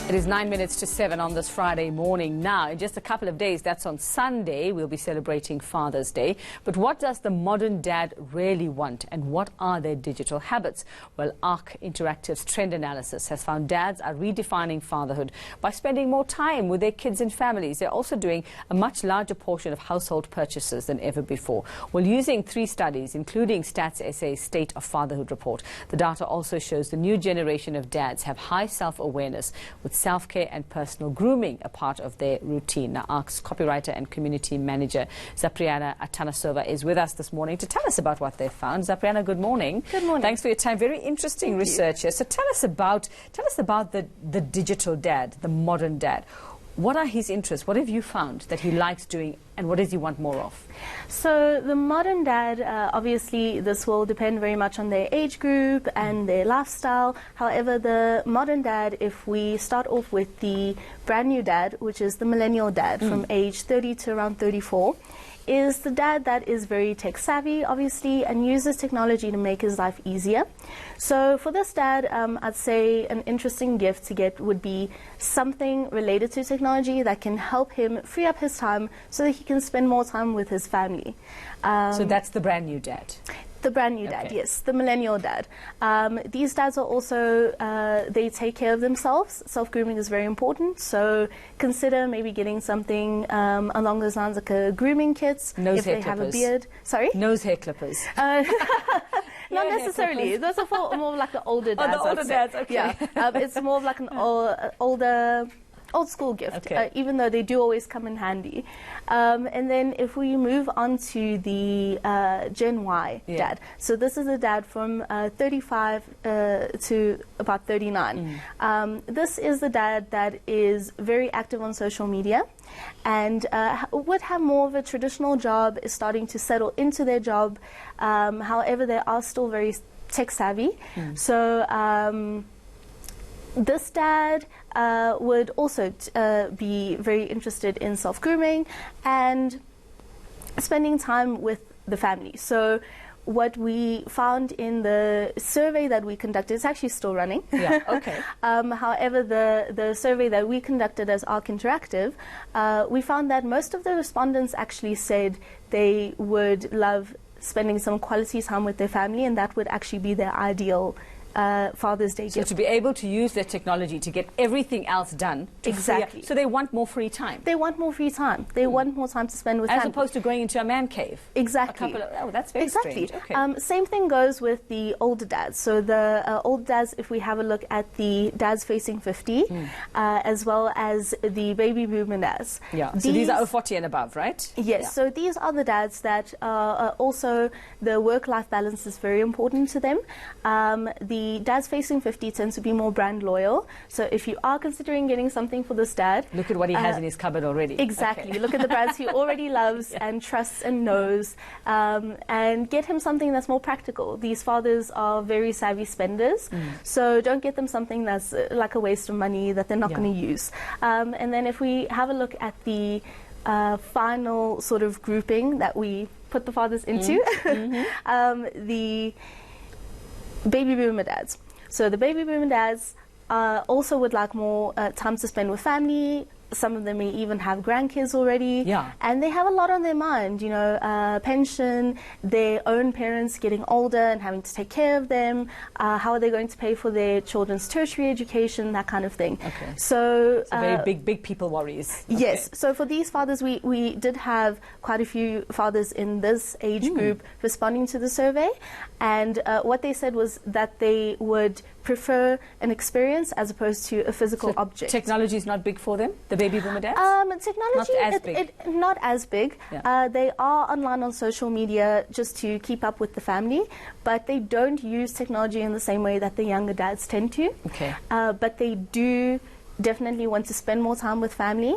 It is 9 minutes to 7 on this Friday morning. Now, in just a couple of days, that's on Sunday, we'll be celebrating Father's Day. But what does the modern dad really want, and what are their digital habits? Well, ARC Interactive's trend analysis has found dads are redefining fatherhood by spending more time with their kids and families. They're also doing a much larger portion of household purchases than ever before. Well, using 3 studies, including Stats SA's State of Fatherhood report, the data also shows the new generation of dads have high self-awareness, with self-care and personal grooming a part of their routine. Now, ARC's copywriter and community manager, Zapriana Atanassova, is with us this morning to tell us about what they've found. Zapriana, good morning. Good morning. Thanks for your time. Very interesting research here. So tell us about the digital dad, the modern dad. What are his interests? What have you found that he likes doing, and what does he want more of? So the modern dad, obviously this will depend very much on their age group and their lifestyle. However, the modern dad, if we start off with the brand new dad, which is the millennial dad from age 30 to around 34, is the dad that is very tech savvy, obviously, and uses technology to make his life easier. So for this dad, I'd say an interesting gift to get would be something related to technology that can help him free up his time so that he can spend more time with his family. So that's the brand new dad? The brand new dad, yes, the millennial dad. These dads are also, they take care of themselves. Self-grooming is very important, so consider maybe getting something along those lines, like a grooming kit. Nose if hair they clippers. have a beard. Sorry? Nose hair clippers. Not necessarily. Those are for more of like the older dads. Oh, the older dads, okay. Yeah, it's more of like an old school gift, okay. Even though they do always come in handy. And then if we move on to the Gen Y dad. So this is a dad from 35 to about 39. This is the dad that is very active on social media and would have more of a traditional job, is starting to settle into their job. However, they are still very tech savvy. So this dad would also be very interested in self-grooming and spending time with the family. So what we found in the survey that we conducted, it's actually still running. Yeah, okay. However, the survey that we conducted as ARC Interactive, we found that most of the respondents actually said they would love spending some quality time with their family, and that would actually be their ideal Father's Day gift. So to be able to use their technology to get everything else done. Exactly. So they want more free time. They want more free time. They want more time to spend with family. As opposed to going into a man cave. Exactly. Oh, that's very strange. Okay. Same thing goes with the older dads. So the older dads, if we have a look at the dads facing 50, as well as the baby boomer dads. Yeah. So these are 40 and above, right? Yes. Yeah. So these are the dads that also the work-life balance is very important to them. The dads facing 50 tend to be more brand loyal. So if you are considering getting something for this dad, look at what he has in his cupboard already. Exactly. Okay. Look at the brands he already loves and trusts and knows, and get him something that's more practical. These fathers are very savvy spenders, so don't get them something that's like a waste of money that they're not going to use. And then if we have a look at the final sort of grouping that we put the fathers into, the baby boomer dads. So the baby boomer dads also would like more time to spend with family. Some of them may even have grandkids already. Yeah. And they have a lot on their mind, you know, pension, their own parents getting older and having to take care of them, how are they going to pay for their children's tertiary education, that kind of thing. Okay. So very big people worries. Okay. Yes. So for these fathers, we did have quite a few fathers in this age group responding to the survey. And what they said was that they would prefer an experience as opposed to a physical object. Technology is not big for them, the baby boomer dads? Technology, not as big. Yeah. They are online on social media just to keep up with the family, but they don't use technology in the same way that the younger dads tend to. Okay. But they do definitely want to spend more time with family,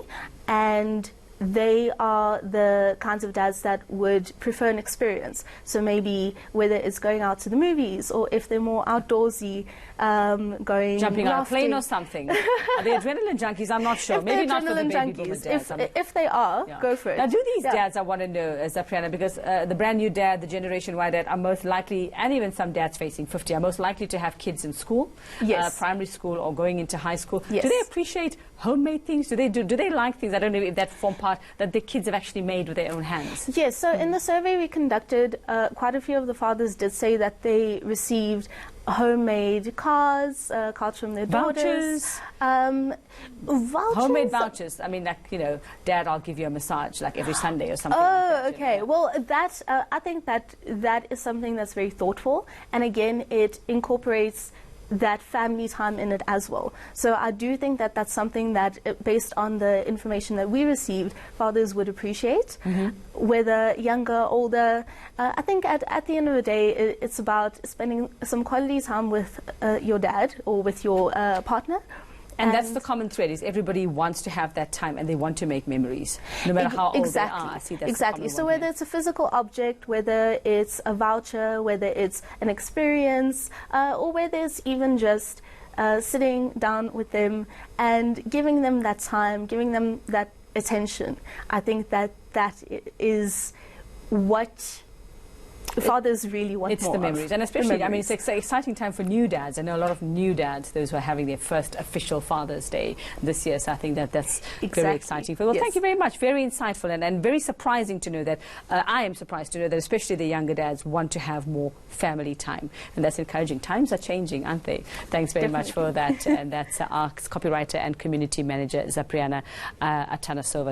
and they are the kinds of dads that would prefer an experience. So maybe whether it's going out to the movies, or if they're more outdoorsy, going jumping on a rafting. plane or something. Are they adrenaline junkies? I'm not sure. If Maybe they're not for the adrenaline baby boomer junkies, dads. if they are, go for it. Now, do these dads, I want to know, Zapriana, because the brand new dad, the Generation Y dad, are most likely, and even some dads facing 50, are most likely to have kids in school, Yes. primary school or going into high school. Yes. Do they appreciate homemade things? Do they like things? I don't know if that form part that the kids have actually made with their own hands. Yes, so in the survey we conducted, quite a few of the fathers did say that they received homemade cards from their daughters. Vouchers. Homemade vouchers. I mean, like, Dad, I'll give you a massage like every Sunday or something. Oh, like that, okay. Well, that I think that is something that's very thoughtful, and again, it incorporates that family time in it as well. So I do think that that's something that, based on the information that we received, fathers would appreciate, whether younger, older. I think at the end of the day, it's about spending some quality time with your dad or with your partner. And that's the common thread, is everybody wants to have that time and they want to make memories, no matter how old they are. I see that's Exactly. the So common whether it's a physical object, whether it's a voucher, whether it's an experience, or whether it's even just sitting down with them and giving them that time, giving them that attention, I think that is what fathers really want it's more the memories, of. and especially, I mean, Memories. it's an exciting time for new dads. I know a lot of new dads, those who are having their first official Father's Day this year, so I think that's very exciting. Well, Yes. thank you very much. Very insightful and very surprising to know that, I am surprised to know that especially the younger dads want to have more family time, and that's encouraging. Times are changing, aren't they? Thanks very much for that, and that's our copywriter and community manager, Zapriana Atanassova.